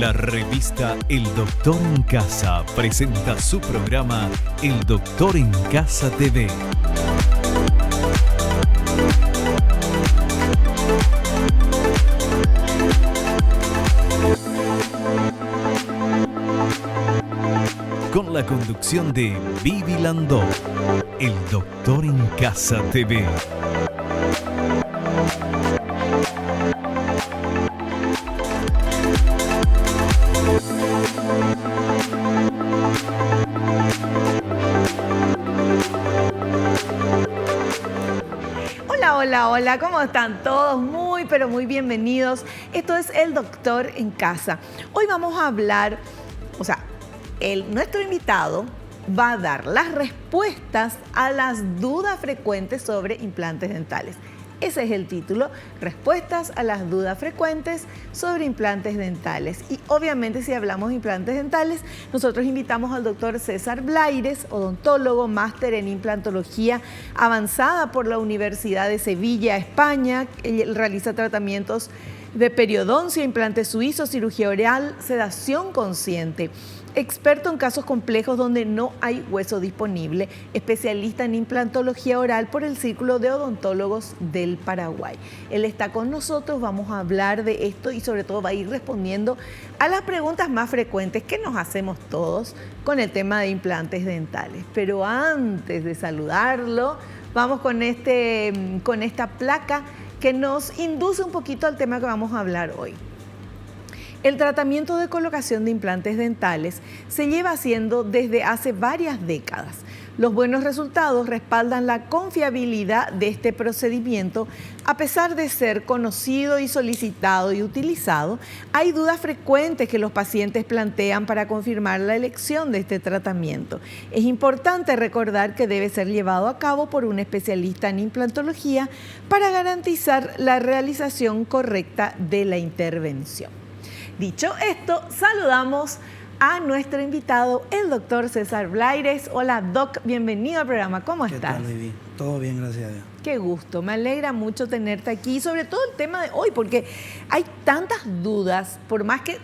La revista El Doctor en Casa presenta su programa El Doctor en Casa TV. Con la conducción de Vivi Landó, El Doctor en Casa TV. Hola, ¿cómo están todos? Muy, pero muy bienvenidos. Esto es El Doctor en Casa. Hoy vamos a hablar, nuestro invitado va a dar las respuestas a las dudas frecuentes sobre implantes dentales. Ese es el título, Respuestas a las dudas frecuentes sobre implantes dentales. Y obviamente si hablamos de implantes dentales, nosotros invitamos al doctor César Blaires, odontólogo, máster en implantología avanzada por la Universidad de Sevilla, España. Él realiza tratamientos de periodoncia, implantes suizos, cirugía oral, sedación consciente. Experto en casos complejos donde no hay hueso disponible, especialista en implantología oral por el Círculo de Odontólogos del Paraguay. Él está con nosotros, vamos a hablar de esto y sobre todo va a ir respondiendo a las preguntas más frecuentes que nos hacemos todos con el tema de implantes dentales. Pero antes de saludarlo, vamos con esta placa que nos induce un poquito al tema que vamos a hablar hoy. El tratamiento de colocación de implantes dentales se lleva haciendo desde hace varias décadas. Los buenos resultados respaldan la confiabilidad de este procedimiento. A pesar de ser conocido y solicitado y utilizado, hay dudas frecuentes que los pacientes plantean para confirmar la elección de este tratamiento. Es importante recordar que debe ser llevado a cabo por un especialista en implantología para garantizar la realización correcta de la intervención. Dicho esto, saludamos a nuestro invitado, el doctor César Blaires. Hola, Doc, bienvenido al programa. ¿Cómo estás? ¿Qué tal, Vivi? Todo bien, gracias a Dios. Qué gusto, me alegra mucho tenerte aquí, sobre todo el tema de hoy, porque hay tantas dudas, por más que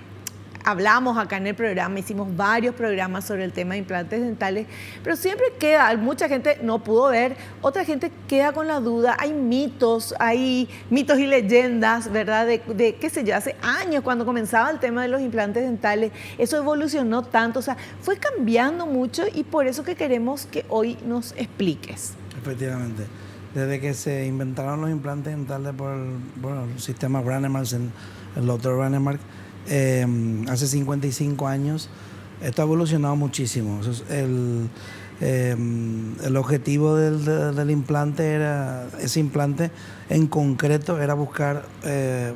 hablamos acá en el programa, hicimos varios programas sobre el tema de implantes dentales, pero siempre queda, mucha gente no pudo ver, otra gente queda con la duda, hay mitos y leyendas, ¿verdad? De qué sé yo, hace años cuando comenzaba el tema de los implantes dentales, eso evolucionó tanto, fue cambiando mucho y por eso que queremos que hoy nos expliques. Efectivamente, desde que se inventaron los implantes dentales por el sistema Brånemark, el doctor Brånemark, hace 55 años, esto ha evolucionado muchísimo. El objetivo del implante ese implante en concreto era buscar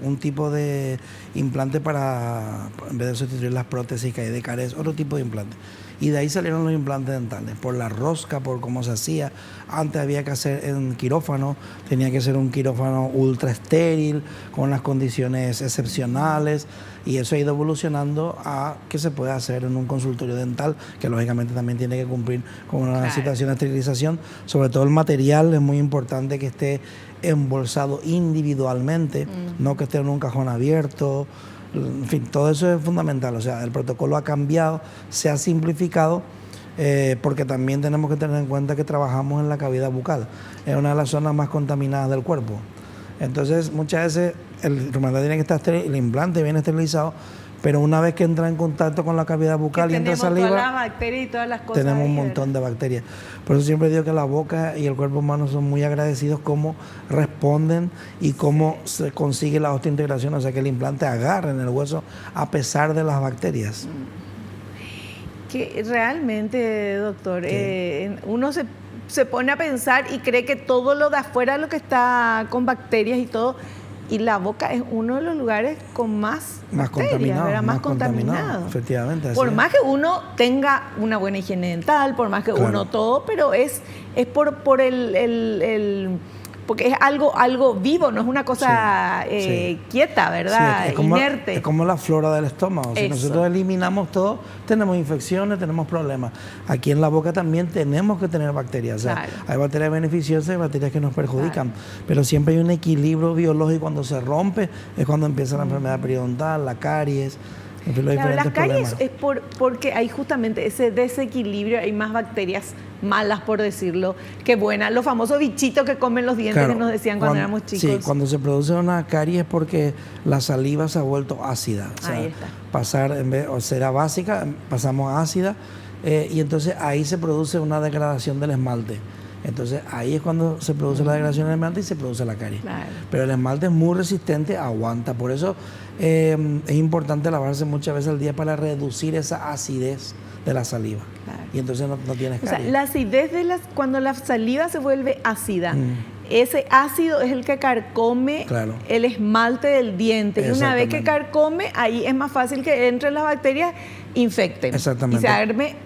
un tipo de implante para, en vez de sustituir las prótesis que hay de caries, otro tipo de implante. Y de ahí salieron los implantes dentales, por la rosca, por cómo se hacía. Antes había que hacer en quirófano, tenía que ser un quirófano ultra estéril, con las condiciones excepcionales, y eso ha ido evolucionando a que se puede hacer en un consultorio dental, que lógicamente también tiene que cumplir con una situación de esterilización. Sobre todo el material es muy importante que esté embolsado individualmente, no que esté en un cajón abierto. En fin, todo eso es fundamental. O sea, el protocolo ha cambiado, se ha simplificado, porque también tenemos que tener en cuenta que trabajamos en la cavidad bucal, es una de las zonas más contaminadas del cuerpo. Entonces, muchas veces el instrumento tiene que estar estéril, el implante viene esterilizado, pero una vez que entra en contacto con la cavidad bucal y entra saliva, todas las bacterias y todas las cosas. Tenemos un montón de bacterias. Por eso siempre digo que la boca y el cuerpo humano son muy agradecidos cómo responden y cómo se consigue la osteointegración, o sea que el implante agarre en el hueso a pesar de las bacterias. Que realmente, doctor, uno se pone a pensar y cree que todo lo de afuera, lo que está con bacterias y todo, y la boca es uno de los lugares con más contaminado, más contaminado. Efectivamente. Por más que uno tenga una buena higiene dental, por más que uno todo, pero es por porque es algo vivo, no es una cosa quieta, ¿verdad? Sí, inerte. Es como la flora del estómago. Si nosotros eliminamos todo, tenemos infecciones, tenemos problemas. Aquí en la boca también tenemos que tener bacterias. O sea, hay bacterias beneficiosas y bacterias que nos perjudican. Pero siempre hay un equilibrio biológico. Cuando se rompe es cuando empieza la enfermedad periodontal, la caries. Los Claro, las diferentes caries problemas. es porque hay justamente ese desequilibrio, hay más bacterias malas, por decirlo, que buenas. Los famosos bichitos que comen los dientes Claro, que nos decían cuando éramos chicos. Sí, cuando se produce una caries es porque la saliva se ha vuelto ácida. O sea, Ahí está. pasar, en vez, o será básica, pasamos a ácida, y entonces ahí se produce una degradación del esmalte. Entonces ahí es cuando se produce la degradación del esmalte y se produce la caries. Claro. Pero el esmalte es muy resistente, aguanta. Por eso es importante lavarse muchas veces al día para reducir esa acidez de la saliva. Claro. Y entonces no tienes O sea, caries. la acidez cuando la saliva se vuelve ácida, ese ácido es el que carcome Claro. el esmalte del diente. Y una vez que Exactamente. carcome, ahí es más fácil que entren las bacterias, infecten. Exactamente.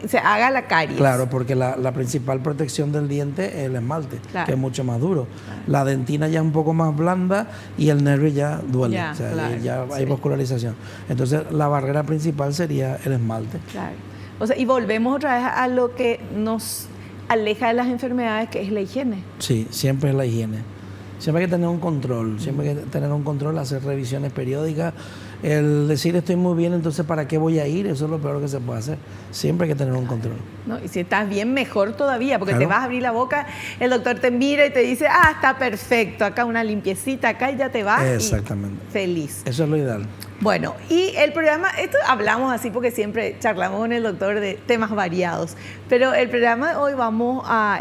Y se haga la caries. Claro, porque la principal protección del diente es el esmalte, Claro. que es mucho más duro. La dentina ya es un poco más blanda y el nervio ya duele. Ya, O sea, claro, ya hay sí. vascularización. Entonces, la barrera principal sería el esmalte. Claro. O sea, y volvemos otra vez a lo que nos aleja de las enfermedades, que es la higiene. Sí, siempre es la higiene. Siempre hay que tener un control, siempre hay que tener un control, hacer revisiones periódicas. El decir estoy muy bien, entonces ¿para qué voy a ir? Eso es lo peor que se puede hacer. Siempre hay que tener un control. ¿No? Y si estás bien, mejor todavía, porque Claro. te vas a abrir la boca, el doctor te mira y te dice, está perfecto, acá una limpiecita, acá y ya te vas. Exactamente. Y feliz. Eso es lo ideal. Bueno, y el programa, esto hablamos así porque siempre charlamos con el doctor de temas variados, pero el programa de hoy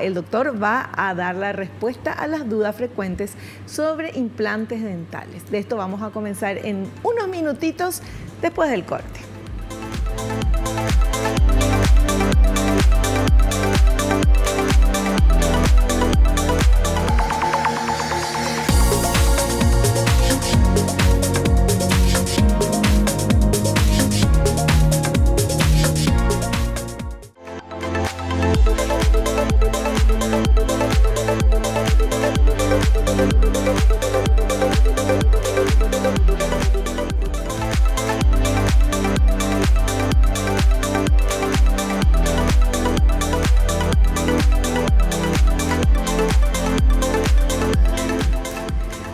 el doctor va a dar la respuesta a las dudas frecuentes sobre implantes dentales. De esto vamos a comenzar en unos minutitos después del corte.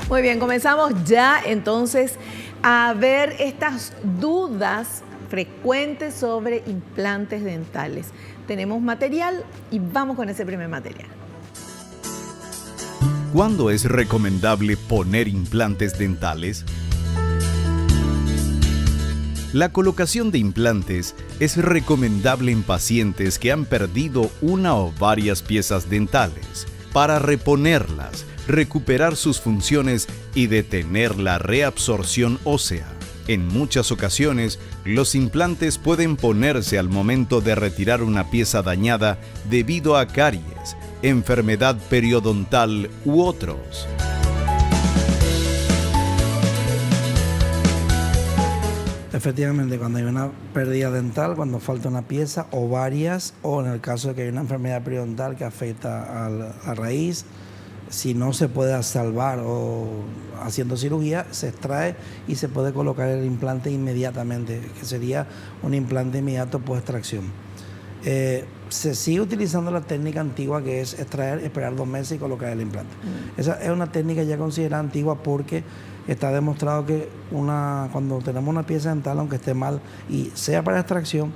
Muy bien, comenzamos ya entonces a ver estas dudas frecuentes sobre implantes dentales. Tenemos material y vamos con ese primer material. ¿Cuándo es recomendable poner implantes dentales? La colocación de implantes es recomendable en pacientes que han perdido una o varias piezas dentales para reponerlas, recuperar sus funciones y detener la reabsorción ósea. En muchas ocasiones, los implantes pueden ponerse al momento de retirar una pieza dañada debido a caries, enfermedad periodontal u otros. Efectivamente, cuando hay una pérdida dental, cuando falta una pieza o varias, o en el caso de que hay una enfermedad periodontal que afecta a la raíz, si no se puede salvar o haciendo cirugía, se extrae y se puede colocar el implante inmediatamente, que sería un implante inmediato post extracción. Se sigue utilizando la técnica antigua, que es extraer, esperar 2 meses y colocar el implante. Esa es una técnica ya considerada antigua porque está demostrado que cuando tenemos una pieza dental, aunque esté mal y sea para extracción,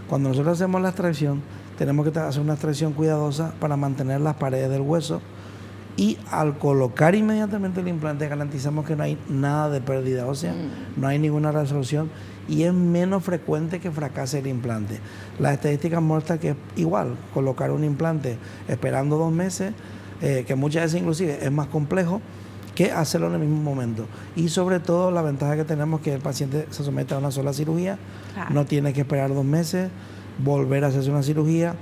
cuando nosotros hacemos la extracción, tenemos que hacer una extracción cuidadosa para mantener las paredes del hueso, y al colocar inmediatamente el implante garantizamos que no hay nada de pérdida ósea, no hay ninguna resolución y es menos frecuente que fracase el implante. Las estadísticas muestran que es igual colocar un implante esperando 2 meses, que muchas veces inclusive es más complejo que hacerlo en el mismo momento. Y sobre todo la ventaja que tenemos es que el paciente se somete a una sola cirugía, Claro. no tiene que esperar 2 meses, volver a hacerse una cirugía,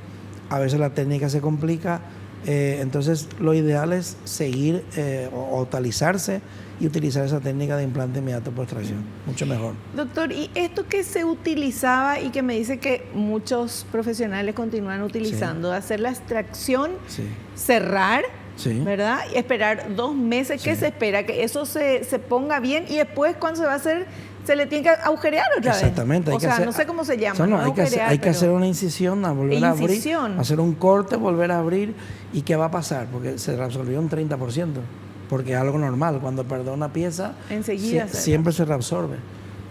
a veces la técnica se complica. Entonces lo ideal es seguir o totalizarse y utilizar esa técnica de implante inmediato por extracción, mucho mejor. Doctor, y esto que se utilizaba y que me dice que muchos profesionales continúan utilizando, de hacer la extracción, Sí. cerrar, Sí. ¿verdad? Y esperar 2 meses, ¿qué Sí. se espera? Que eso se ponga bien y después cuando se va a hacer, se le tiene que agujerear otra vez. Exactamente. O sea, no sé cómo se llama. No, no hay que agujerear, hacer pero- una incisión, volver a abrir, Incisión. hacer un corte, volver a abrir. ¿Y qué va a pasar? Porque se reabsorbió un 30%, porque es algo normal. Cuando perdona una pieza, Enseguida se siempre se reabsorbe.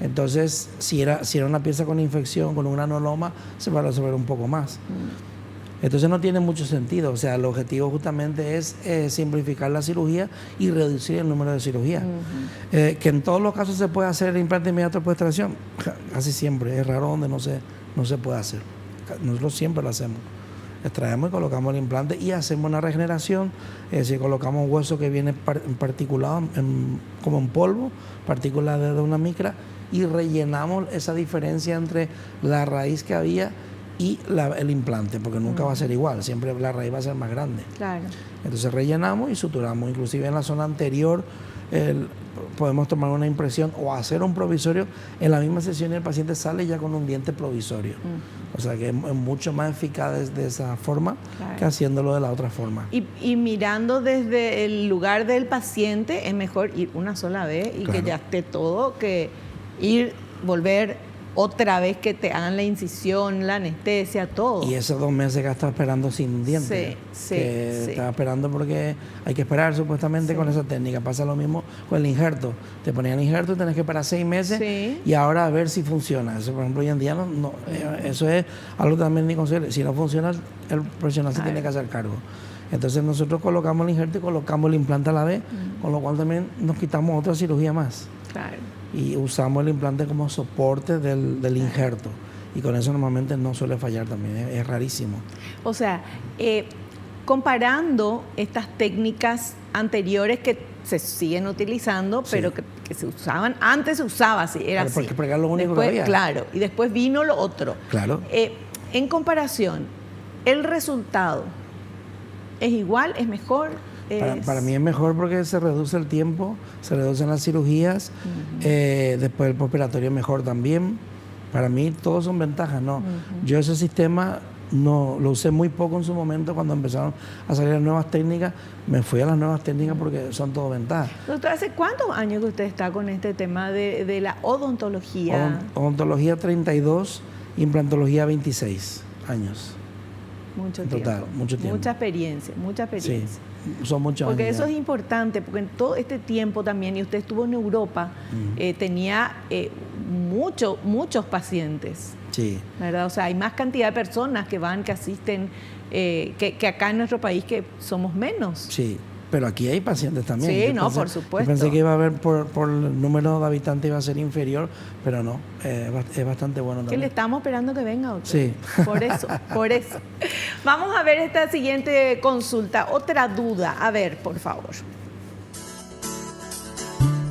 Entonces, si era una pieza con infección, con un granuloma, se va a resolver un poco más. Entonces no tiene mucho sentido. O sea, el objetivo justamente es simplificar la cirugía y reducir el número de cirugías. Que en todos los casos se puede hacer el implante inmediato después de extracción. Casi siempre. Es raro donde no se puede hacer. Nosotros siempre lo hacemos. Extraemos y colocamos el implante y hacemos una regeneración. Es decir, colocamos un hueso que viene particulado, como en polvo, partículas de una micra, y rellenamos esa diferencia entre la raíz que había y el implante, porque nunca va a ser igual, siempre la raíz va a ser más grande. Claro. Entonces rellenamos y suturamos, inclusive en la zona anterior podemos tomar una impresión o hacer un provisorio en la misma sesión y el paciente sale ya con un diente provisorio. O sea que es mucho más eficaz de esa forma que haciéndolo de la otra forma. Y mirando desde el lugar del paciente, es mejor ir una sola vez y que ya esté todo, que volver otra vez que te hagan la incisión, la anestesia, todo. Y esos 2 meses que has estado esperando sin dientes. Sí. Estaba esperando porque hay que esperar supuestamente con esa técnica. Pasa lo mismo con el injerto. Te ponían el injerto y tenés que esperar 6 meses y ahora a ver si funciona. Eso, por ejemplo, hoy en día no eso es algo también inconcebible. Si no funciona, el profesional se tiene que hacer cargo. Entonces nosotros colocamos el injerto y colocamos el implante a la vez, con lo cual también nos quitamos otra cirugía más. Claro. Y usamos el implante como soporte del injerto. Y con eso normalmente no suele fallar también, es rarísimo. O sea, comparando estas técnicas anteriores que se siguen utilizando, pero que se usaban, antes se usaba así, era así. Porque era lo único después, que había. Claro, y después vino lo otro. Claro. En comparación, ¿el resultado es igual, es mejor? Para mí es mejor porque se reduce el tiempo, se reducen las cirugías, después el postoperatorio es mejor también. Para mí todos son ventajas, ¿no? Yo ese sistema no lo usé muy poco en su momento cuando empezaron a salir las nuevas técnicas, me fui a las nuevas técnicas porque son todo ventajas. Doctor, ¿hace cuántos años que usted está con este tema de la odontología? Odontología 32, implantología 26 años. Mucho tiempo. Total, mucho tiempo. Mucha experiencia. Sí, son muchos porque años. Eso es importante, porque en todo este tiempo también, y usted estuvo en Europa, tenía muchos pacientes. Sí. ¿Verdad? O sea, hay más cantidad de personas que van, que asisten, que acá en nuestro país, que somos menos. Sí, pero aquí hay pacientes también. Sí, por supuesto. Yo pensé que iba a haber por el número de habitantes iba a ser inferior, pero no, es bastante bueno también. Que le estamos esperando que venga, doctor. Sí. Por eso. Vamos a ver esta siguiente consulta. Otra duda. A ver, por favor.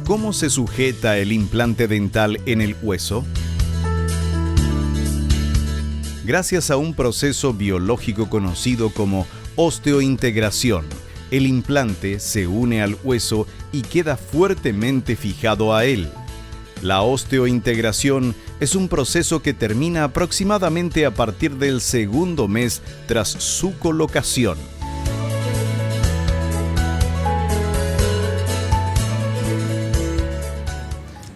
¿Cómo se sujeta el implante dental en el hueso? Gracias a un proceso biológico conocido como osteointegración, el implante se une al hueso y queda fuertemente fijado a él. La osteointegración es un proceso que termina aproximadamente a partir del segundo mes tras su colocación.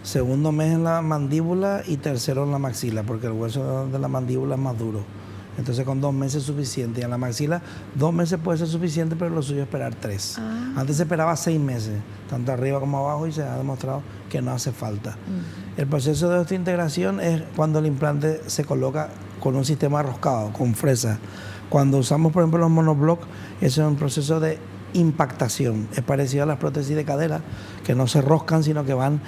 Segundo mes en la mandíbula y tercero en la maxila, porque el hueso de la mandíbula es más duro. Entonces con 2 meses es suficiente. Y en la maxila 2 meses puede ser suficiente, pero lo suyo es esperar 3. Antes se esperaba 6 meses, tanto arriba como abajo, y se ha demostrado que no hace falta. El proceso de osteointegración es cuando el implante se coloca con un sistema roscado, con fresa. Cuando usamos, por ejemplo, los monobloc, eso es un proceso de impactación. Es parecido a las prótesis de cadera, que no se roscan, sino que van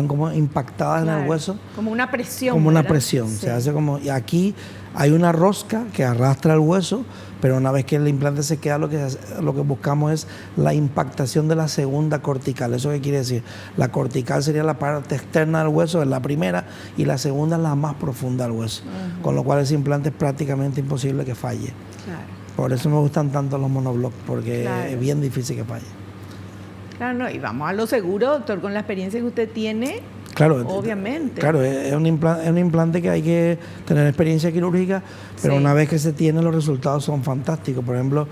como impactadas en el hueso. Como una presión. Como ¿verdad? una presión. Sí. Se hace como. Y aquí hay una rosca que arrastra el hueso, pero una vez que el implante se queda, lo que buscamos es la impactación de la segunda cortical. ¿Eso qué quiere decir? La cortical sería la parte externa del hueso, es la primera, y la segunda es la más profunda del hueso. Con lo cual ese implante es prácticamente imposible que falle. Claro. Por eso me gustan tanto los monobloc, porque es bien difícil que falle. Claro, no, y vamos a lo seguro, doctor, con la experiencia que usted tiene, claro, obviamente. Claro, es un implante que hay que tener experiencia quirúrgica, pero una vez que se tiene, los resultados son fantásticos. Por ejemplo,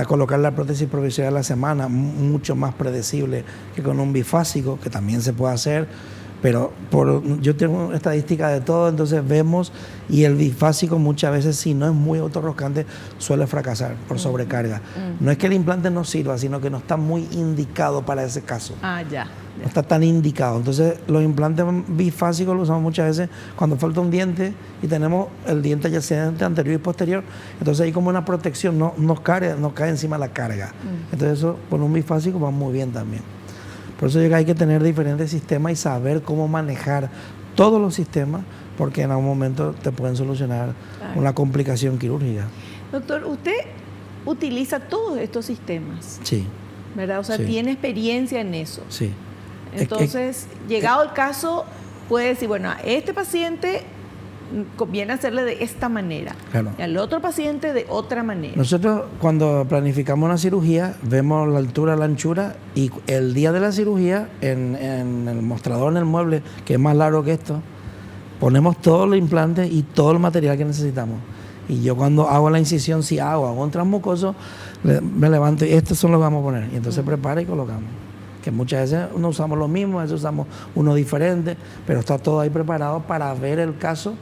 colocar la prótesis provisoria a la semana, mucho más predecible que con un bifásico, que también se puede hacer. Pero yo tengo estadística de todo, entonces vemos, y el bifásico muchas veces, si no es muy autorroscante, suele fracasar por sobrecarga. No es que el implante no sirva, sino que no está muy indicado para ese caso. Ya. No está tan indicado. Entonces, los implantes bifásicos los usamos muchas veces cuando falta un diente y tenemos el diente ya sea anterior y posterior. Entonces, hay como una protección, no cae encima la carga. Entonces, eso con un bifásico va muy bien también. Por eso hay que tener diferentes sistemas y saber cómo manejar todos los sistemas, porque en algún momento te pueden solucionar una complicación quirúrgica. Doctor, usted utiliza todos estos sistemas. Sí. ¿Verdad? O sea, tiene experiencia en eso. Sí. Entonces, llegado el caso, puede decir, bueno, a este paciente conviene hacerle de esta manera, claro, y al otro paciente de otra manera. Nosotros cuando planificamos una cirugía vemos la altura, la anchura, y el día de la cirugía en el mostrador, en el mueble, que es más largo que esto, ponemos todos los implantes y todo el material que necesitamos. Y yo cuando hago la incisión, si hago un transmucoso, me levanto y estos son los que vamos a poner. Y entonces prepara y colocamos. Que muchas veces no usamos lo mismo, a veces usamos uno diferente, pero está todo ahí preparado para ver el caso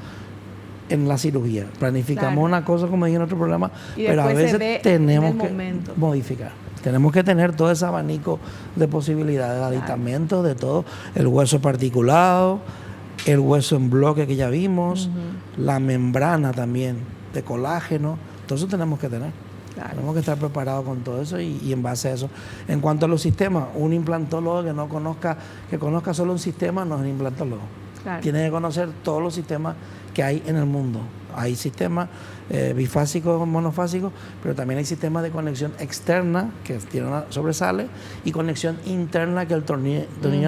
en la cirugía. Planificamos una cosa, como dije en otro programa, pero a veces tenemos que modificar. Tenemos que tener todo ese abanico de posibilidades, de aditamentos, de todo. El hueso particulado, el hueso en bloque que ya vimos, la membrana también de colágeno. Todo eso tenemos que tener. Claro. Tenemos que estar preparados con todo eso y en base a eso. En cuanto a los sistemas, un implantólogo que conozca solo un sistema no es un implantólogo. Claro. Tiene que conocer todos los sistemas que hay en el mundo. Hay sistemas bifásicos, monofásicos, pero también hay sistemas de conexión externa que sobresale y conexión interna que el tornillo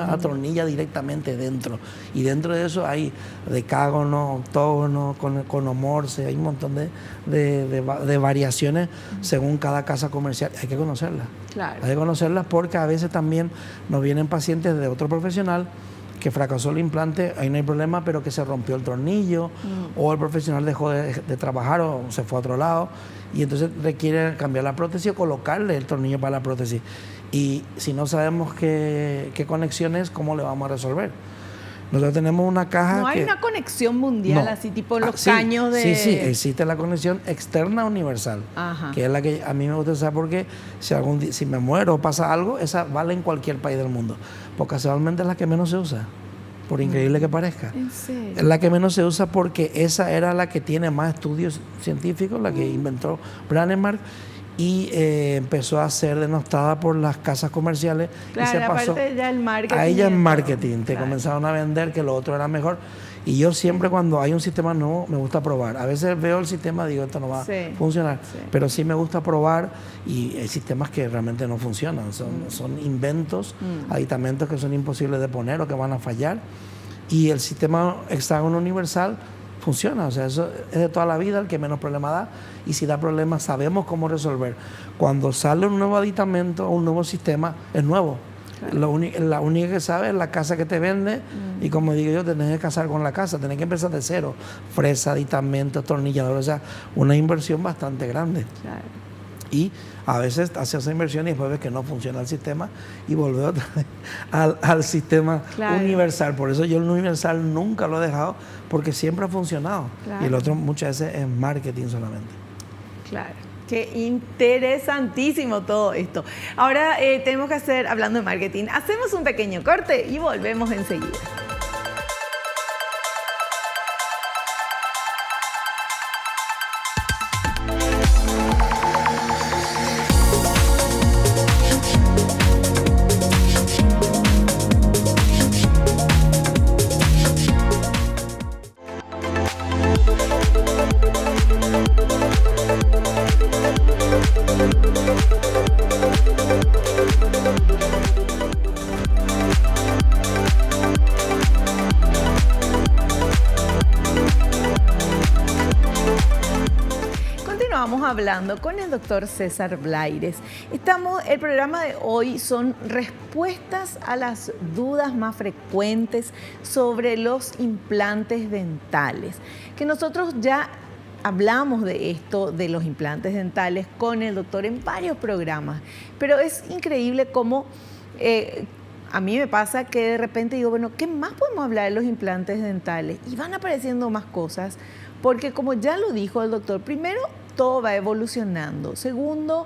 atornilla directamente dentro. Y dentro de eso hay decágono, octógono, conomorse, hay un montón de variaciones según cada casa comercial. Hay que conocerlas. Claro. Hay que conocerlas porque a veces también nos vienen pacientes de otro profesional que fracasó el implante, ahí no hay problema, pero que se rompió el tornillo o el profesional dejó de trabajar o se fue a otro lado y entonces requiere cambiar la prótesis o colocarle el tornillo para la prótesis. Y si no sabemos qué conexión es, ¿cómo le vamos a resolver? Nosotros tenemos una caja. No hay una conexión mundial, así tipo los caños de. Sí, existe la conexión externa universal, que es la que a mí me gusta usar porque si me muero o pasa algo, esa vale en cualquier país del mundo. Porque casualmente es la que menos se usa, por increíble que parezca. ¿En serio? Es la que menos se usa porque esa era la que tiene más estudios científicos, la que inventó Brånemark. Y empezó a ser denostada por las casas comerciales. Claro, y se pasó ya el marketing. A ella en marketing, te comenzaron a vender que lo otro era mejor. Y yo siempre cuando hay un sistema nuevo me gusta probar. A veces veo el sistema y digo, esto no va a funcionar. Sí. Pero sí me gusta probar y hay sistemas que realmente no funcionan. Son inventos, aditamentos que son imposibles de poner o que van a fallar. Y el sistema hexágono universal funciona, o sea, eso es de toda la vida, el que menos problema da, y si da problemas sabemos cómo resolver. Cuando sale un nuevo aditamento o un nuevo sistema, es nuevo. Claro. La única que sabe es la casa que te vende, y como digo yo, tenés que casar con la casa, tenés que empezar de cero, fresa, aditamento, tornillador, o sea, una inversión bastante grande. Claro. Y a veces hace esa inversión y después ves que no funciona el sistema y vuelve otra vez al sistema universal. Por eso yo el universal nunca lo he dejado porque siempre ha funcionado. Claro. Y el otro muchas veces es marketing solamente. Claro. Qué interesantísimo todo esto. ahora tenemos que hacer, hablando de marketing, hacemos un pequeño corte y volvemos enseguida. Hablando con el doctor César Blaires. El programa de hoy son respuestas a las dudas más frecuentes sobre los implantes dentales, que nosotros ya hablamos de esto, de los implantes dentales, con el doctor en varios programas, pero es increíble cómo a mí me pasa que de repente digo, bueno, ¿qué más podemos hablar de los implantes dentales? Y van apareciendo más cosas, porque como ya lo dijo el doctor, primero, todo va evolucionando. Segundo,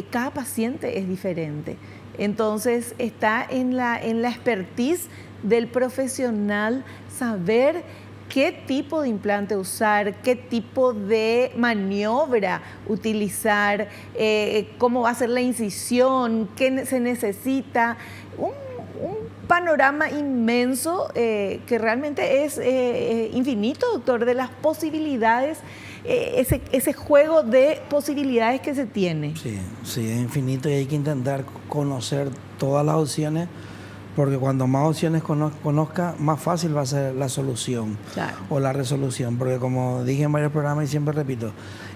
cada paciente es diferente. Entonces, está en la expertise del profesional saber qué tipo de implante usar, qué tipo de maniobra utilizar, cómo va a ser la incisión, qué se necesita. Un panorama inmenso que realmente es infinito, doctor, de las posibilidades, ese juego de posibilidades que se tiene. Sí, es infinito y hay que intentar conocer todas las opciones, porque cuando más opciones conozca, más fácil va a ser la solución, claro, o la resolución. Porque como dije en varios programas y siempre repito,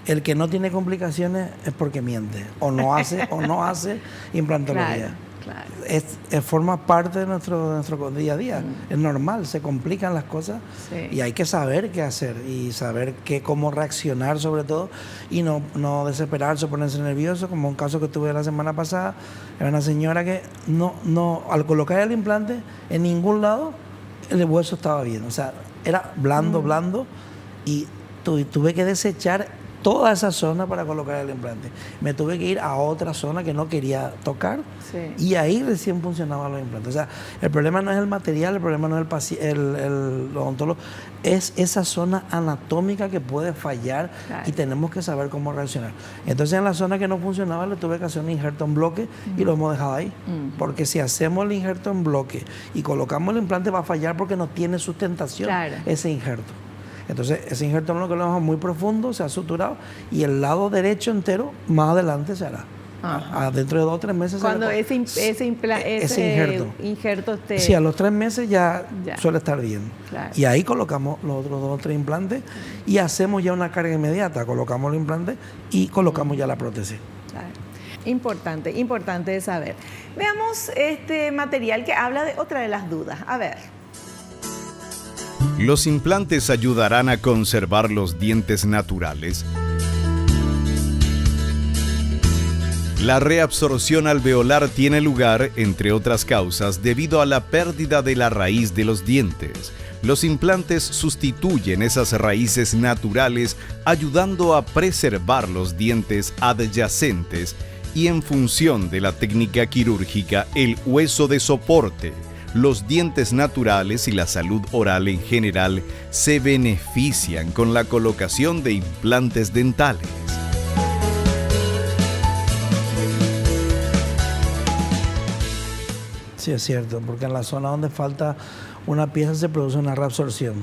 el que no tiene complicaciones es porque miente, o no hace implantología. Claro. Forma parte de nuestro día a día. Es normal, se complican las cosas, sí, y hay que saber qué hacer y saber cómo reaccionar, sobre todo, y no desesperarse o ponerse nervioso, como un caso que tuve la semana pasada. Era una señora que al colocar el implante, en ningún lado el hueso estaba bien, o sea, era blando, y tuve que desechar toda esa zona para colocar el implante. Me tuve que ir a otra zona que no quería tocar, sí, y ahí recién funcionaban los implantes. O sea, el problema no es el material, el problema no es el odontólogo, es esa zona anatómica que puede fallar, claro, y tenemos que saber cómo reaccionar. Entonces, en la zona que no funcionaba le tuve que hacer un injerto en bloque, y lo hemos dejado ahí. Porque si hacemos el injerto en bloque y colocamos el implante, va a fallar porque no tiene sustentación, claro, ese injerto. Entonces, ese injerto no lo colocamos muy profundo, se ha suturado, y el lado derecho entero más adelante se hará. Dentro de 2 o 3 meses. Cuando ese injerto esté... Sí, a los 3 meses ya suele estar bien. Claro. Y ahí colocamos los otros 2 o 3 implantes y hacemos ya una carga inmediata. Colocamos los implantes y colocamos ya la prótesis. Claro. Importante de saber. Veamos este material que habla de otra de las dudas. A ver. ¿Los implantes ayudarán a conservar los dientes naturales? La reabsorción alveolar tiene lugar, entre otras causas, debido a la pérdida de la raíz de los dientes. Los implantes sustituyen esas raíces naturales, ayudando a preservar los dientes adyacentes y, en función de la técnica quirúrgica, el hueso de soporte. Los dientes naturales y la salud oral en general se benefician con la colocación de implantes dentales. Sí, es cierto, porque en la zona donde falta una pieza se produce una reabsorción.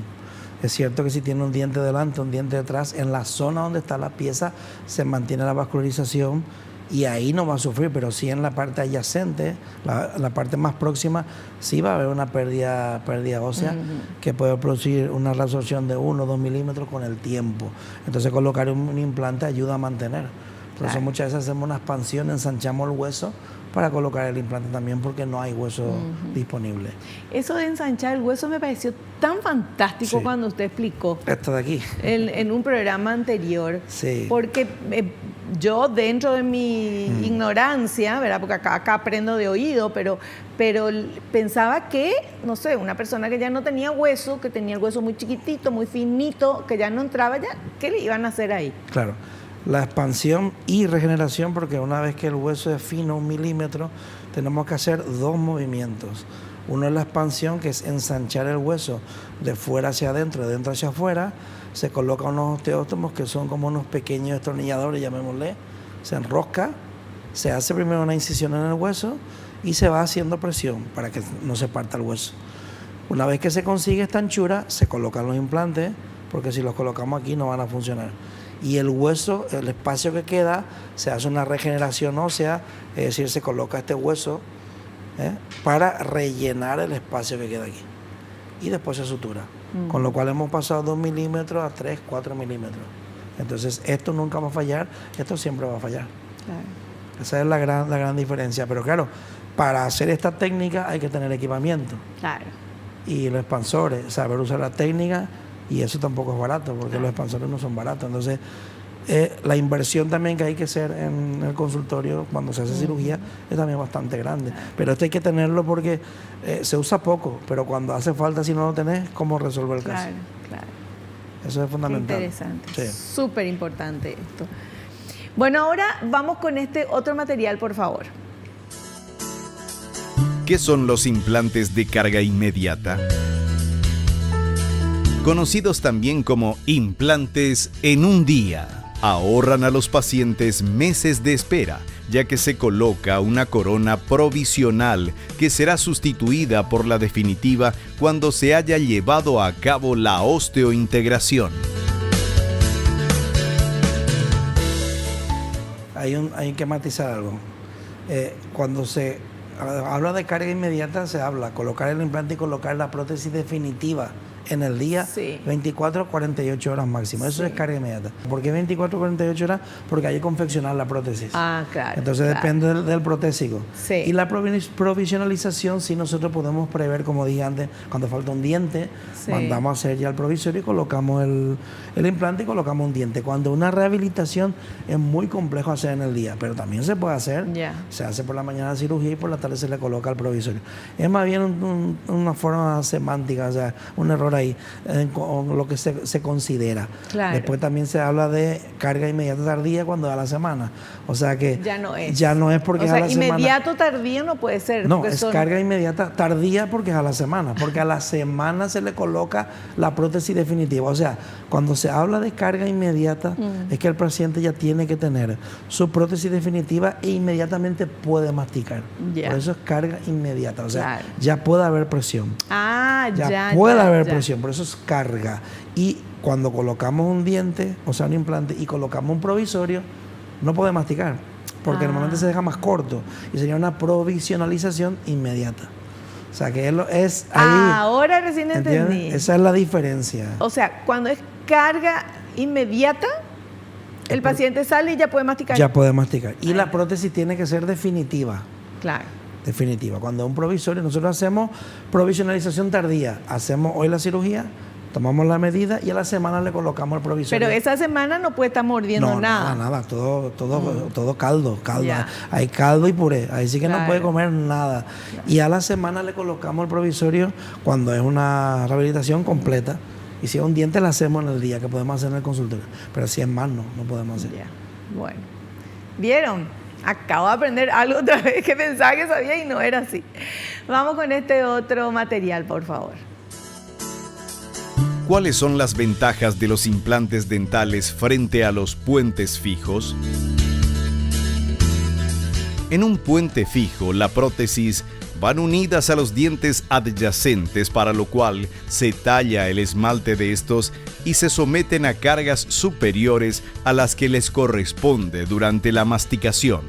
Es cierto que si tiene un diente delante, un diente detrás, en la zona donde está la pieza se mantiene la vascularización y ahí no va a sufrir, pero sí en la parte adyacente, la parte más próxima, sí va a haber una pérdida ósea, que puede producir una reabsorción de 1 o 2 milímetros con el tiempo. Entonces colocar un implante ayuda a mantener. Por eso muchas veces hacemos una expansión, ensanchamos el hueso para colocar el implante también, porque no hay hueso disponible. Eso de ensanchar el hueso me pareció tan fantástico cuando usted explicó. Esto de aquí. En un programa anterior. Sí. Porque yo, dentro de mi ignorancia, ¿verdad? Porque acá aprendo de oído, pero pensaba que, no sé, una persona que ya no tenía hueso, que tenía el hueso muy chiquitito, muy finito, que ya no entraba, ya, ¿qué le iban a hacer ahí? Claro. La expansión y regeneración, porque una vez que el hueso es fino, 1 milímetro, tenemos que hacer 2 movimientos. Uno es la expansión, que es ensanchar el hueso de fuera hacia adentro, de dentro hacia afuera. Se colocan unos osteótomos que son como unos pequeños destornilladores, llamémosle. Se enrosca, se hace primero una incisión en el hueso y se va haciendo presión para que no se parta el hueso. Una vez que se consigue esta anchura, se colocan los implantes, porque si los colocamos aquí no van a funcionar. Y el hueso, el espacio que queda, se hace una regeneración ósea, es decir, se coloca este hueso para rellenar el espacio que queda aquí. Y después se sutura. Con lo cual hemos pasado 2 milímetros a 3, 4 milímetros. Entonces, esto nunca va a fallar, esto siempre va a fallar. Claro. Esa es la gran diferencia. Pero claro, para hacer esta técnica hay que tener equipamiento. Claro. Y los expansores, saber usar la técnica. Y eso tampoco es barato, porque los expansores no son baratos. Entonces, La inversión también que hay que hacer en el consultorio cuando se hace cirugía es también bastante grande. Pero esto hay que tenerlo porque se usa poco, pero cuando hace falta, si no lo tenés, ¿cómo resolver el caso? Claro. Eso es fundamental. Qué interesante, Sí. súper importante esto. Bueno, ahora vamos con este otro material, por favor. ¿Qué son los implantes de carga inmediata? Conocidos también como implantes en un día. Ahorran a los pacientes meses de espera, ya que se coloca una corona provisional que será sustituida por la definitiva cuando se haya llevado a cabo la osteointegración. Hay que matizar algo. Cuando se habla de carga inmediata, se habla colocar el implante y colocar la prótesis definitiva en el día, sí. 24 a 48 horas máximo. Eso es carga inmediata. ¿Por qué 24 a 48 horas? Porque hay que confeccionar la prótesis. Claro. Entonces depende del protésico. Sí. Y la provisionalización, sí, nosotros podemos prever, como dije antes, cuando falta un diente, mandamos a hacer ya el provisorio y colocamos el implante y colocamos un diente. Cuando una rehabilitación es muy complejo hacer en el día, pero también se puede hacer. Se hace por la mañana la cirugía y por la tarde se le coloca el provisorio. Es más bien una forma semántica, o sea, un error ahí, con lo que se considera. Claro. Después también se habla de carga inmediata tardía cuando es a la semana. O sea que ya no es porque o es sea, a la semana. Inmediato tardío no puede ser. No, es carga inmediata tardía porque es a la semana. Porque a la semana se le coloca la prótesis definitiva. O sea, cuando se habla de carga inmediata, es que el paciente ya tiene que tener su prótesis definitiva e inmediatamente puede masticar. Por eso es carga inmediata. O sea, ya puede haber presión. Ya puede haber presión. Por eso es carga. Y cuando colocamos un diente, o sea, un implante, y colocamos un provisorio, no puede masticar. Porque normalmente se deja más corto. Y sería una provisionalización inmediata. O sea, que es ahí. Ahora recién entendí. Esa es la diferencia. O sea, cuando es carga inmediata, el paciente sale y ya puede masticar. Ya puede masticar. Y la prótesis tiene que ser definitiva. Claro. Definitiva. Cuando es un provisorio, nosotros hacemos provisionalización tardía. Hacemos hoy la cirugía, tomamos la medida y a la semana le colocamos el provisorio. Pero esa semana no puede estar mordiendo nada. Nada. Todo caldo. Hay caldo y puré. Ahí sí que no puede comer nada. Y a la semana le colocamos el provisorio cuando es una rehabilitación completa. Y si es un diente, lo hacemos en el día, que podemos hacer en el consultorio. Pero si es más, no podemos hacer. Bueno. ¿Vieron? Acabo de aprender algo otra vez que pensaba que sabía y no era así. Vamos con este otro material, por favor. ¿Cuáles son las ventajas de los implantes dentales frente a los puentes fijos? En un puente fijo, la prótesis van unidas a los dientes adyacentes, para lo cual se talla el esmalte de estos y se someten a cargas superiores a las que les corresponde durante la masticación.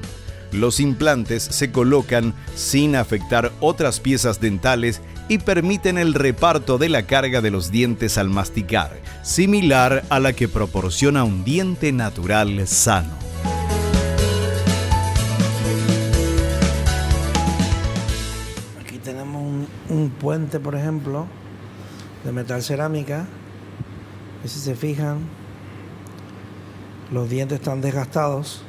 Los implantes se colocan sin afectar otras piezas dentales y permiten el reparto de la carga de los dientes al masticar, similar a la que proporciona un diente natural sano. Aquí tenemos un puente, por ejemplo, de metal cerámica. Y si se fijan, los dientes están desgastados.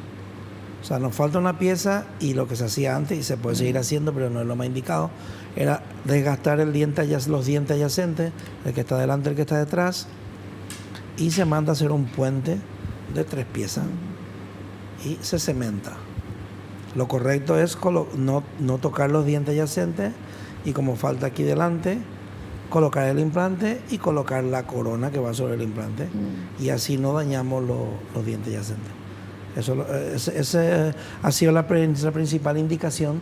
O sea, nos falta una pieza y lo que se hacía antes, y se puede seguir haciendo, pero no es lo más indicado, era desgastar los dientes adyacentes, el que está delante, el que está detrás, y se manda a hacer un puente de 3 piezas y se cementa. Lo correcto es no tocar los dientes adyacentes y, como falta aquí delante, colocar el implante y colocar la corona que va sobre el implante, y así no dañamos los dientes adyacentes. Esa ha sido la principal indicación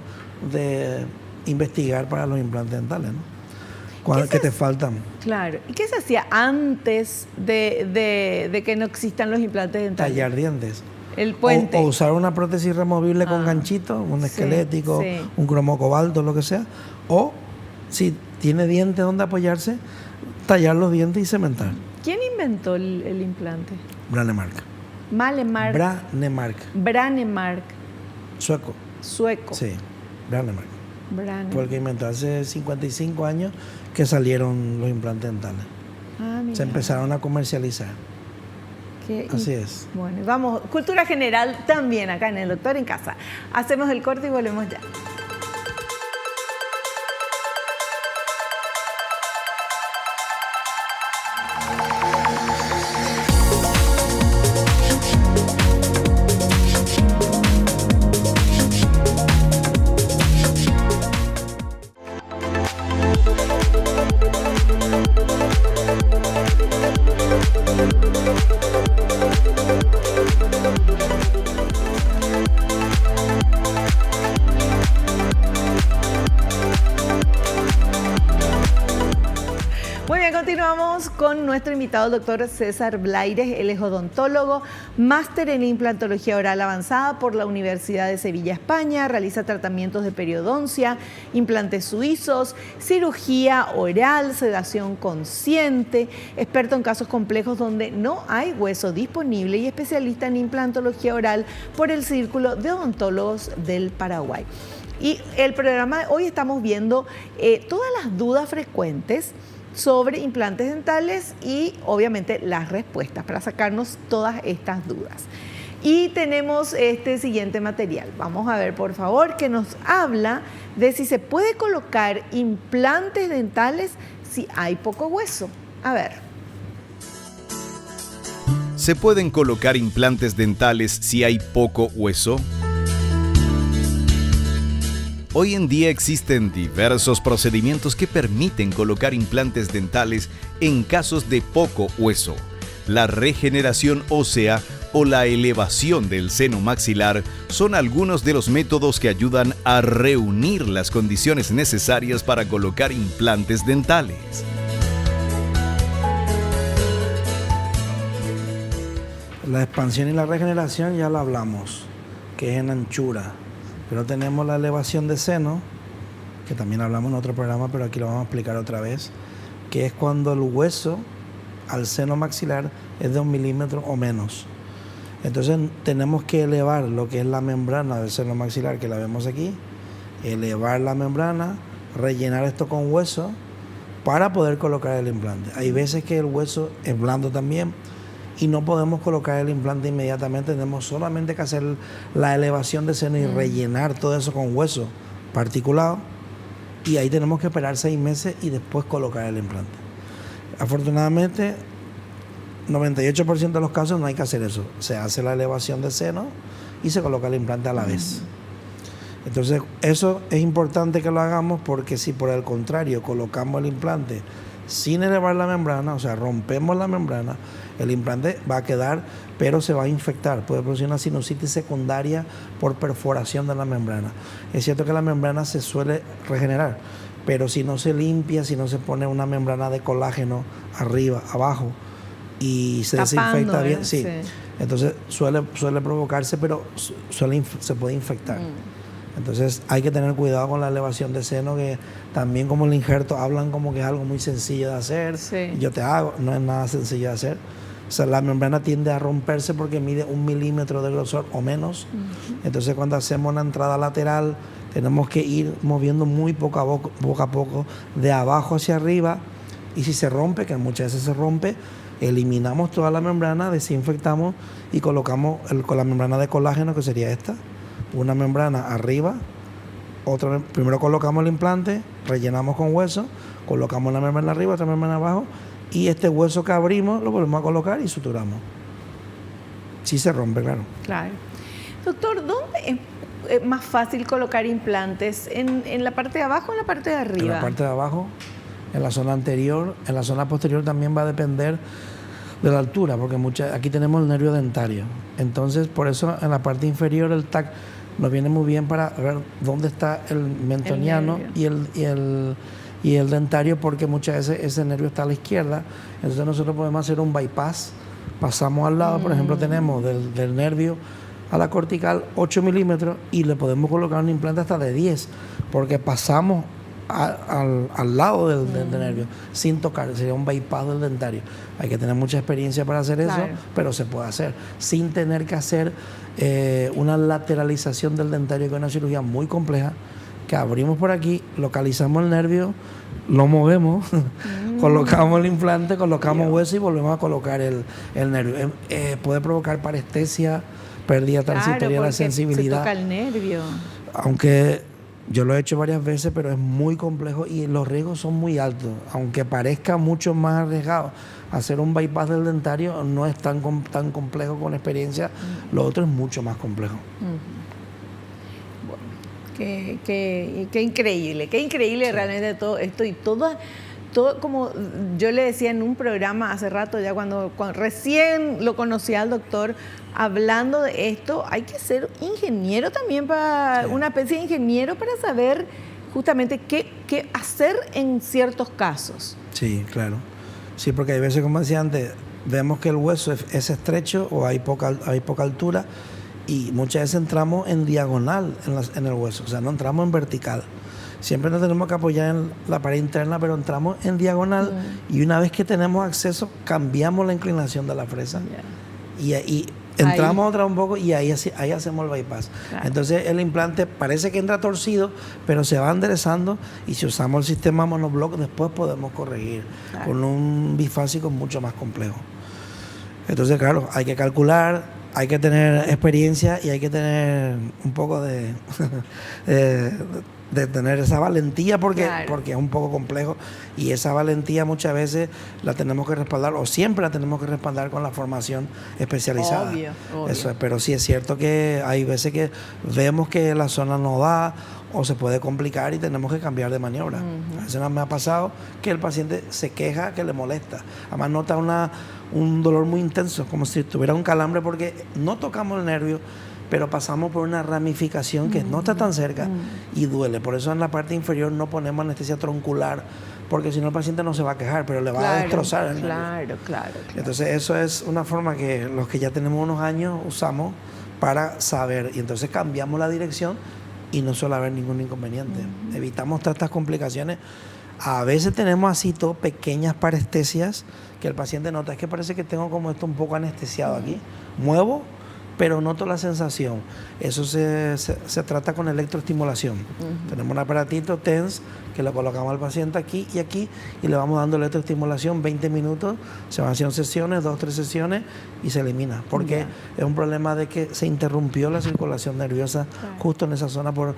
de investigar para los implantes dentales, ¿no? ¿Qué te faltan? Claro. ¿Y qué se hacía antes de que no existan los implantes dentales? Tallar dientes. El puente. O usar una prótesis removible con ganchito, un esquelético, un cromo cobalto, lo que sea. O, si tiene dientes donde apoyarse, tallar los dientes y cementar. ¿Quién inventó el implante? Branemark. Branemark. Sueco. Sí, Branemark. Fue el que inventó hace 55 años que salieron los implantes dentales. Se empezaron a comercializar. Así es. Bueno, vamos, cultura general también acá en El Doctor en Casa. Hacemos el corte y volvemos ya. Muy bien, continuamos con nuestro invitado, el doctor César Blaires. Él es odontólogo, máster en implantología oral avanzada por la Universidad de Sevilla, España. Realiza tratamientos de periodoncia, implantes suizos, cirugía oral, sedación consciente, experto en casos complejos donde no hay hueso disponible y especialista en implantología oral por el Círculo de Odontólogos del Paraguay. Y el programa de hoy estamos viendo todas las dudas frecuentes sobre implantes dentales y obviamente las respuestas para sacarnos todas estas dudas. Y tenemos este siguiente material. Vamos a ver, por favor, que nos habla de si se puede colocar implantes dentales si hay poco hueso. A ver. ¿Se pueden colocar implantes dentales si hay poco hueso? Hoy en día existen diversos procedimientos que permiten colocar implantes dentales en casos de poco hueso. La regeneración ósea o la elevación del seno maxilar son algunos de los métodos que ayudan a reunir las condiciones necesarias para colocar implantes dentales. La expansión y la regeneración ya la hablamos, que es en anchura. Pero tenemos la elevación de seno, que también hablamos en otro programa, pero aquí lo vamos a explicar otra vez, que es cuando el hueso al seno maxilar es de 1 milímetro o menos. Entonces tenemos que elevar lo que es la membrana del seno maxilar, que la vemos aquí, elevar la membrana, rellenar esto con hueso para poder colocar el implante. Hay veces que el hueso es blando también, y no podemos colocar el implante inmediatamente, tenemos solamente que hacer la elevación de seno y rellenar todo eso con hueso particulado, y ahí tenemos que esperar 6 meses y después colocar el implante. Afortunadamente, 98% de los casos no hay que hacer eso, se hace la elevación de seno y se coloca el implante a la vez. Entonces, eso es importante que lo hagamos, porque si por el contrario colocamos el implante sin elevar la membrana, o sea, rompemos la membrana, el implante va a quedar, pero se va a infectar. Puede producir una sinusitis secundaria por perforación de la membrana. Es cierto que la membrana se suele regenerar, pero si no se limpia, si no se pone una membrana de colágeno arriba, abajo, y se desinfecta bien, sí. Entonces suele provocarse, pero se puede infectar. Entonces hay que tener cuidado con la elevación de seno, que también como el injerto hablan como que es algo muy sencillo de hacer. Sí. Yo te hago, no es nada sencillo de hacer. O sea, la membrana tiende a romperse porque mide 1 milímetro de grosor o menos. Entonces cuando hacemos una entrada lateral tenemos que ir moviendo muy poco a poco de abajo hacia arriba, y si se rompe, que muchas veces se rompe, eliminamos toda la membrana, desinfectamos y colocamos con la membrana de colágeno, que sería esta. Una membrana arriba, primero colocamos el implante, rellenamos con hueso, colocamos la membrana arriba, otra membrana abajo, y este hueso que abrimos lo volvemos a colocar y suturamos. Sí se rompe, claro. Claro. Doctor, ¿dónde es más fácil colocar implantes? ¿En la parte de abajo o en la parte de arriba? En la parte de abajo, en la zona anterior. En la zona posterior también va a depender de la altura, porque aquí tenemos el nervio dentario. Entonces, por eso en la parte inferior el TAC nos viene muy bien para ver dónde está el mentoniano y el dentario, porque muchas veces ese nervio está a la izquierda. Entonces nosotros podemos hacer un bypass, pasamos al lado, por ejemplo, tenemos del nervio a la cortical 8 milímetros y le podemos colocar un implante hasta de 10, porque pasamos al lado del nervio sin tocar, sería un bypass del dentario. Hay que tener mucha experiencia para hacer eso, pero se puede hacer sin tener que hacer una lateralización del dentario, que es una cirugía muy compleja, que abrimos por aquí, localizamos el nervio, lo movemos Colocamos el implante, colocamos hueso y volvemos a colocar el nervio. Puede provocar parestesia, pérdida transitoria de la sensibilidad. Se toca el nervio. Aunque yo lo he hecho varias veces, pero es muy complejo y los riesgos son muy altos. Aunque parezca mucho más arriesgado hacer un bypass del dentario, no es tan complejo con experiencia. Lo otro es mucho más complejo. Bueno, qué increíble realmente todo esto y todo, como yo le decía en un programa hace rato, ya cuando recién lo conocí al doctor hablando de esto, hay que ser ingeniero también, una especie de ingeniero para saber justamente qué hacer en ciertos casos. Sí, claro. Sí, porque hay veces, como decía antes, vemos que el hueso es estrecho o hay poca altura y muchas veces entramos en diagonal en el hueso, o sea, no entramos en vertical. Siempre nos tenemos que apoyar en la pared interna, pero entramos en diagonal y una vez que tenemos acceso, cambiamos la inclinación de la fresa y entramos otra un poco y ahí hacemos el bypass. Claro. Entonces el implante parece que entra torcido, pero se va enderezando y si usamos el sistema monoblock después podemos corregir con un bifásico mucho más complejo. Entonces, claro, hay que calcular, hay que tener experiencia y hay que tener un poco de tener esa valentía porque es un poco complejo y esa valentía muchas veces la tenemos que respaldar o siempre la tenemos que respaldar con la formación especializada. Obvio. Eso es, pero sí es cierto que hay veces que vemos que la zona no da o se puede complicar y tenemos que cambiar de maniobra. A veces me ha pasado que el paciente se queja que le molesta. Además nota un dolor muy intenso, como si tuviera un calambre porque no tocamos el nervio, pero pasamos por una ramificación que no está tan cerca y duele. Por eso en la parte inferior no ponemos anestesia troncular, porque si no el paciente no se va a quejar, pero le va a destrozar el nervio. Claro. Entonces eso es una forma que los que ya tenemos unos años usamos para saber, y entonces cambiamos la dirección y no suele haber ningún inconveniente. Evitamos todas estas complicaciones. A veces tenemos así pequeñas parestesias que el paciente nota, es que parece que tengo como esto un poco anestesiado aquí. Muevo, pero noto la sensación. Eso se trata con electroestimulación. Tenemos un aparatito TENS que lo colocamos al paciente aquí y le vamos dando electroestimulación 20 minutos, se van haciendo sesiones, 2-3 sesiones y se elimina, porque es un problema de que se interrumpió la circulación nerviosa justo en esa zona por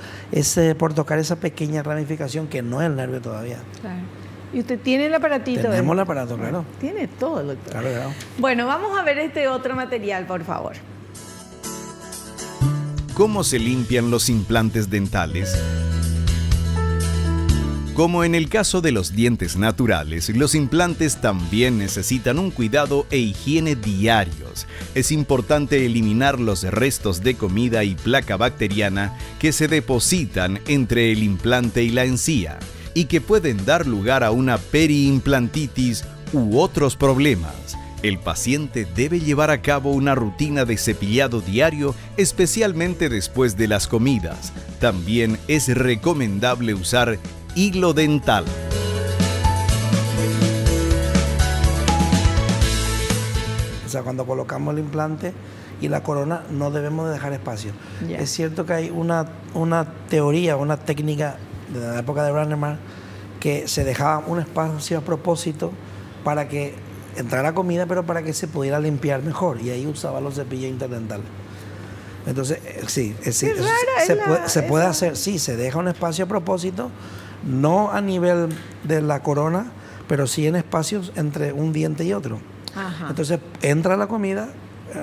tocar esa pequeña ramificación que no es el nervio todavía. Claro. ¿Y usted tiene el aparatito? Tenemos el aparato, claro. Tiene todo, doctor. Claro. Bueno, vamos a ver este otro material, por favor. ¿Cómo se limpian los implantes dentales? Como en el caso de los dientes naturales, los implantes también necesitan un cuidado e higiene diarios. Es importante eliminar los restos de comida y placa bacteriana que se depositan entre el implante y la encía y que pueden dar lugar a una periimplantitis u otros problemas. El paciente debe llevar a cabo una rutina de cepillado diario, especialmente después de las comidas. También es recomendable usar hilo dental. O sea, cuando colocamos el implante y la corona no debemos de dejar espacio. Es cierto que hay una teoría, una técnica de la época de Branneman que se dejaba un espacio a propósito para que entrara comida, pero para que se pudiera limpiar mejor, y ahí usaba los cepillos interdentales. Entonces, sí, se puede hacer, sí, se deja un espacio a propósito, no a nivel de la corona, pero sí en espacios entre un diente y otro. Entonces, entra la comida,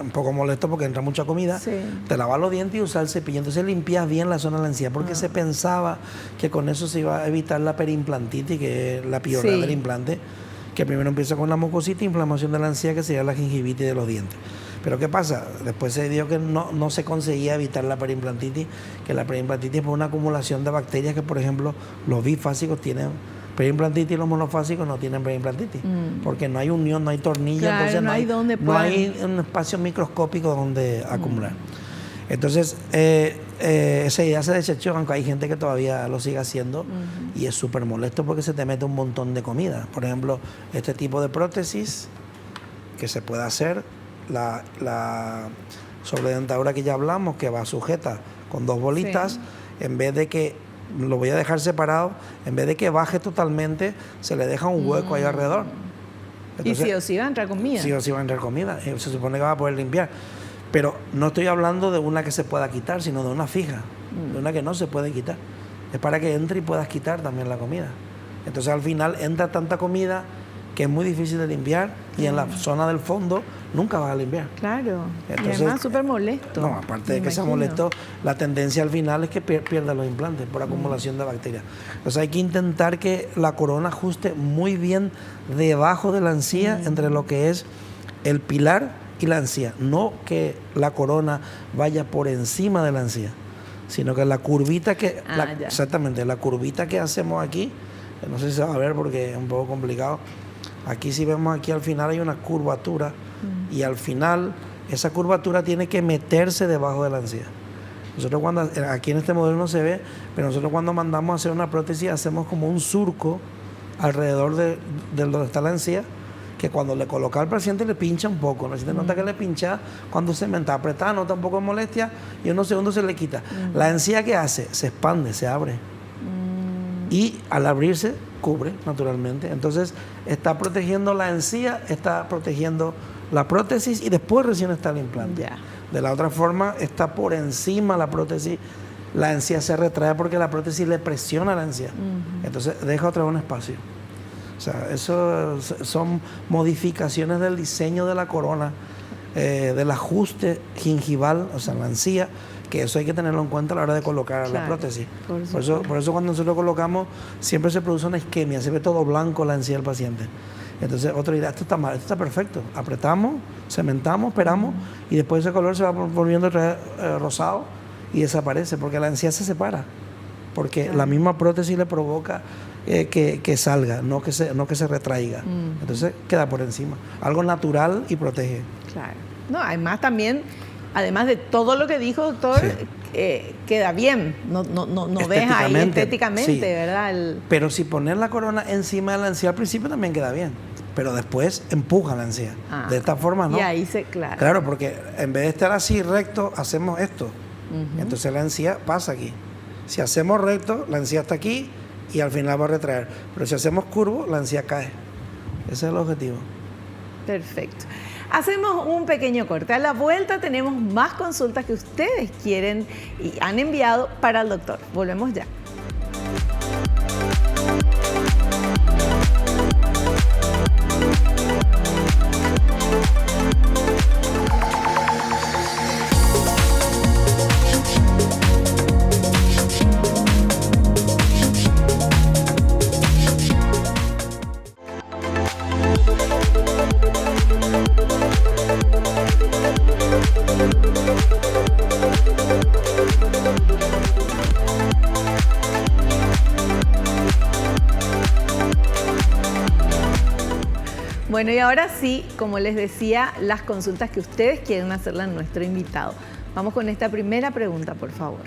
un poco molesto porque entra mucha comida, te lavas los dientes y usas el cepillo, entonces limpias bien la zona de la encía, porque se pensaba que con eso se iba a evitar la periimplantitis, que es la piora del implante, que primero empieza con la mucositis, inflamación de la encía, que sería la gingivitis de los dientes. Pero ¿qué pasa? Después se dio que no se conseguía evitar la periimplantitis, que la periimplantitis es una acumulación de bacterias que, por ejemplo, los bifásicos tienen periimplantitis y los monofásicos no tienen periimplantitis, porque no hay unión, no hay tornillo, entonces no hay un espacio microscópico donde acumular. Entonces, esa idea se desechó, aunque hay gente que todavía lo sigue haciendo y es súper molesto porque se te mete un montón de comida. Por ejemplo, este tipo de prótesis que se puede hacer, la sobredentadura que ya hablamos, que va sujeta con 2 bolitas, en vez de que lo voy a dejar separado, en vez de que baje totalmente, se le deja un hueco ahí alrededor. Entonces, y sí o sí va a entrar comida. Sí o sí va a entrar comida, se supone que va a poder limpiar. Pero no estoy hablando de una que se pueda quitar, sino de una fija, de una que no se puede quitar. Es para que entre y puedas quitar también la comida. Entonces al final entra tanta comida que es muy difícil de limpiar y en la zona del fondo nunca vas a limpiar. Claro, Entonces, y además súper molesto. No, aparte de que sea molesto, la tendencia al final es que pierda los implantes por acumulación de bacterias. Entonces hay que intentar que la corona ajuste muy bien debajo de la encía entre lo que es el pilar y la encía. No que la corona vaya por encima de la encía, sino que la curvita que... exactamente, la curvita que hacemos aquí, no sé si se va a ver porque es un poco complicado. Aquí si vemos aquí al final hay una curvatura y al final esa curvatura tiene que meterse debajo de la encía. Nosotros cuando, aquí en este modelo no se ve, pero nosotros cuando mandamos a hacer una prótesis hacemos como un surco alrededor de donde está la encía, que cuando le coloca al paciente le pincha un poco. El paciente nota que le pincha cuando se está apretada, nota un poco de molestia y en unos segundos se le quita. La encía, ¿qué hace? Se expande, se abre. Y al abrirse cubre naturalmente. Entonces está protegiendo la encía, está protegiendo la prótesis y después recién está el implante. De la otra forma está por encima la prótesis, la encía se retrae porque la prótesis le presiona a la encía. Entonces deja otra vez un espacio. O sea, eso son modificaciones del diseño de la corona, del ajuste gingival, o sea, la encía, que eso hay que tenerlo en cuenta a la hora de colocar la prótesis. Por eso cuando nosotros colocamos siempre se produce una isquemia, se ve todo blanco la encía del paciente. Entonces otra idea, esto está mal, esto está perfecto. Apretamos, cementamos, esperamos y después ese color se va volviendo rosado y desaparece porque la encía se separa. Porque la misma prótesis le provoca que salga, no que se retraiga. Entonces queda por encima. Algo natural y protege. Claro. No, además también... Además de todo lo que dijo, doctor, queda bien, no ves ahí estéticamente, ¿verdad? Pero si poner la corona encima de la encía al principio también queda bien, pero después empuja la encía. De esta forma, ¿no? Y ahí Claro, porque en vez de estar así recto, hacemos esto. Entonces la encía pasa aquí. Si hacemos recto, la encía está aquí y al final va a retraer. Pero si hacemos curvo, la encía cae. Ese es el objetivo. Perfecto. Hacemos un pequeño corte. A la vuelta tenemos más consultas que ustedes quieren y han enviado para el doctor. Volvemos ya. Bueno, y ahora sí, como les decía, las consultas que ustedes quieren hacerle a nuestro invitado. Vamos con esta primera pregunta, por favor.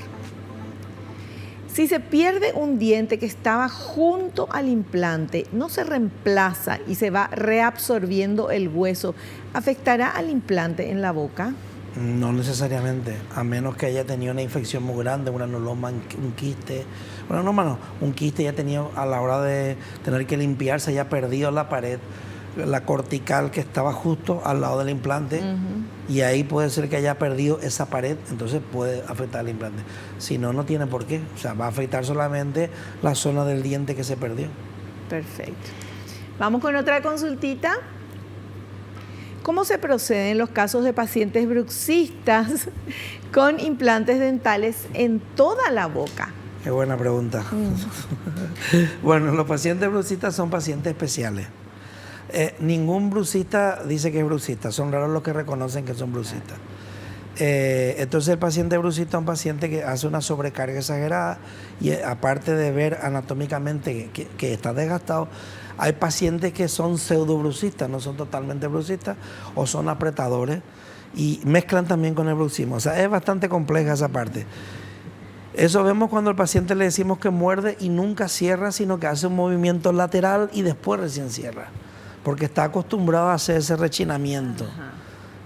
Si se pierde un diente que estaba junto al implante, no se reemplaza y se va reabsorbiendo el hueso, ¿afectará al implante en la boca? No necesariamente, a menos que haya tenido una infección muy grande, un anuloma, un quiste. Bueno, no, un quiste ya tenido a la hora de tener que limpiarse, ya perdido la pared, la cortical que estaba justo al lado del implante, y ahí puede ser que haya perdido esa pared, entonces puede afectar al implante. Si no, no tiene por qué. O sea, va a afectar solamente la zona del diente que se perdió. Perfecto. Vamos con otra consultita. ¿Cómo se procede en los casos de pacientes bruxistas con implantes dentales en toda la boca? Qué buena pregunta. Bueno, los pacientes bruxistas son pacientes especiales. Ningún bruxista dice que es bruxista, son raros los que reconocen que son bruxistas. Entonces el paciente bruxista es un paciente que hace una sobrecarga exagerada y aparte de ver anatómicamente que está desgastado, hay pacientes que son pseudobruxistas, no son totalmente bruxistas o son apretadores y mezclan también con el bruxismo. O sea, es bastante compleja esa parte. Eso vemos cuando al paciente le decimos que muerde y nunca cierra, sino que hace un movimiento lateral y después recién cierra, porque está acostumbrado a hacer ese rechinamiento.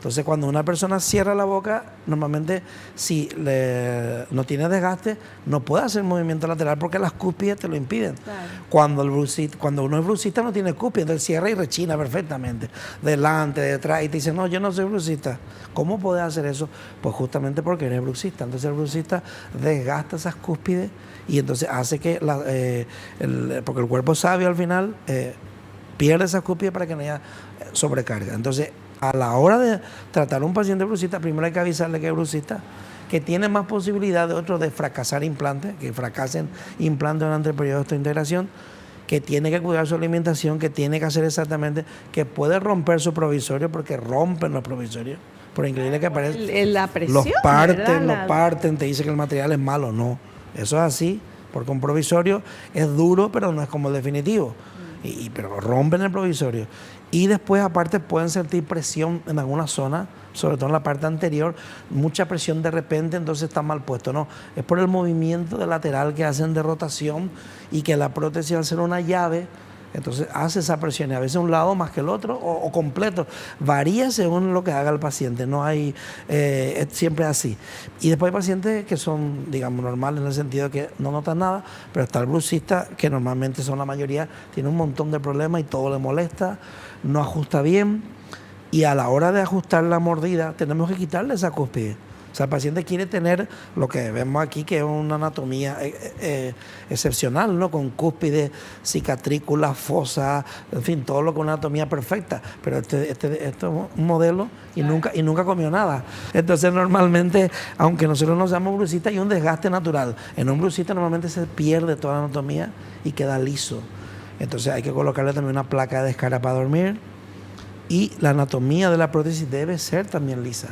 Entonces, cuando una persona cierra la boca, normalmente si no tiene desgaste, no puede hacer movimiento lateral porque las cúspides te lo impiden. Claro. Cuando uno es bruxista no tiene cúspide, entonces cierra y rechina perfectamente, delante, detrás, y te dice, no, yo no soy bruxista. ¿Cómo puedes hacer eso? Pues justamente porque eres bruxista. Entonces el bruxista desgasta esas cúspides y entonces hace que, porque el cuerpo sabio al final pierde esas cúspides para que no haya sobrecarga. Entonces, a la hora de tratar a un paciente bruxista, primero hay que avisarle que es bruxista, que tiene más posibilidad de otros de fracasar implantes, que fracasen implantes durante el periodo de esta integración, que tiene que cuidar su alimentación, que tiene que hacer exactamente, que puede romper su provisorio, porque rompen los provisorios, por increíble que parezca. La presión, los parten, te dice que el material es malo. No, eso es así, porque un provisorio es duro, pero no es como el definitivo. Pero rompen el provisorio. Y después, aparte, pueden sentir presión en alguna zona, sobre todo en la parte anterior, mucha presión de repente, entonces está mal puesto. No, es por el movimiento de lateral que hacen de rotación y que la prótesis, al ser una llave, entonces hace esa presión, y a veces un lado más que el otro, o completo. Varía según lo que haga el paciente, no hay, es siempre así. Y después hay pacientes que son, digamos, normales en el sentido de que no notan nada, pero está el bruxista, que normalmente son la mayoría, tiene un montón de problemas y todo le molesta, no ajusta bien, y a la hora de ajustar la mordida tenemos que quitarle esa cúspide. O sea, el paciente quiere tener lo que vemos aquí, que es una anatomía excepcional, ¿no? Con cúspide, cicatrícula, fosa, en fin, todo lo que es una anatomía perfecta. Pero este es un modelo y nunca comió nada. Entonces, normalmente, aunque nosotros nos llamamos bruxista, hay un desgaste natural. En un bruxista normalmente se pierde toda la anatomía y queda liso. Entonces, hay que colocarle también una placa de descarga para dormir. Y la anatomía de la prótesis debe ser también lisa.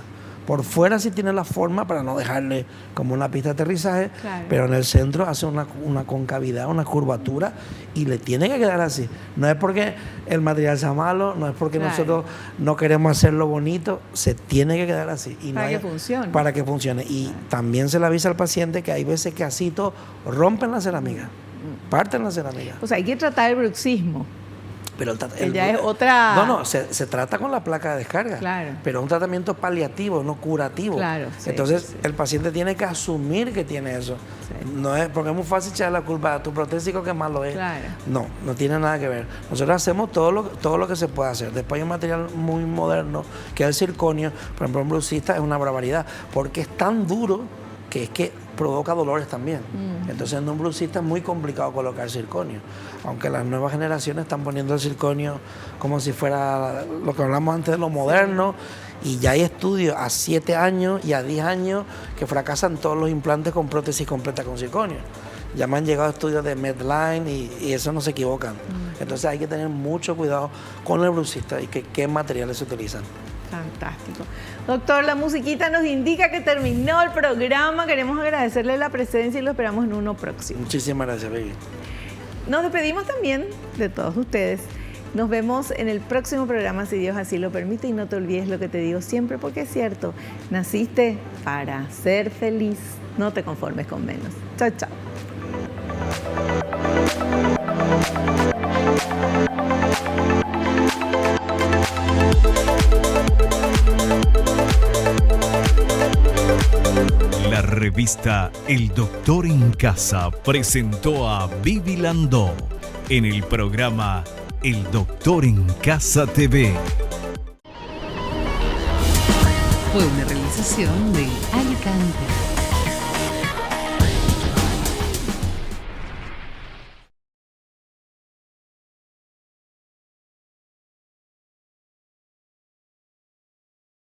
Por fuera sí tiene la forma para no dejarle como una pista de aterrizaje, claro, pero en el centro hace una concavidad, una curvatura, y le tiene que quedar así. No es porque el material sea malo, no es porque nosotros no queremos hacerlo bonito, se tiene que quedar así. Y para que funcione. Para que funcione. Y también se le avisa al paciente que hay veces que así rompen la cerámica, parten la cerámica. O sea, hay que tratar el bruxismo. Pero ya es otra... No, se trata con la placa de descarga, claro, pero es un tratamiento paliativo, no curativo. Claro, sí, entonces el paciente tiene que asumir que tiene eso. Sí. No es porque es muy fácil echar la culpa a tu protésico que malo es. Claro. No tiene nada que ver. Nosotros hacemos todo lo que se puede hacer. Después hay un material muy moderno que es el circonio. Por ejemplo, un bruxista es una barbaridad porque es tan duro que provoca dolores también. Entonces en un bruxista es muy complicado colocar circonio, aunque las nuevas generaciones están poniendo el circonio como si fuera lo que hablamos antes de lo moderno, y ya hay estudios a 7 años y a 10 años que fracasan todos los implantes con prótesis completa con circonio. Ya me han llegado estudios de Medline y eso no se equivocan. Entonces hay que tener mucho cuidado con el bruxista y qué materiales se utilizan. Fantástico. Doctor, la musiquita nos indica que terminó el programa. Queremos agradecerle la presencia y lo esperamos en uno próximo. Muchísimas gracias, Baby. Nos despedimos también de todos ustedes. Nos vemos en el próximo programa, si Dios así lo permite. Y no te olvides lo que te digo siempre, porque es cierto. Naciste para ser feliz. No te conformes con menos. Chao, chao. La revista El Doctor en Casa presentó a Vivi Landó en el programa El Doctor en Casa TV. Fue una realización de Alicante.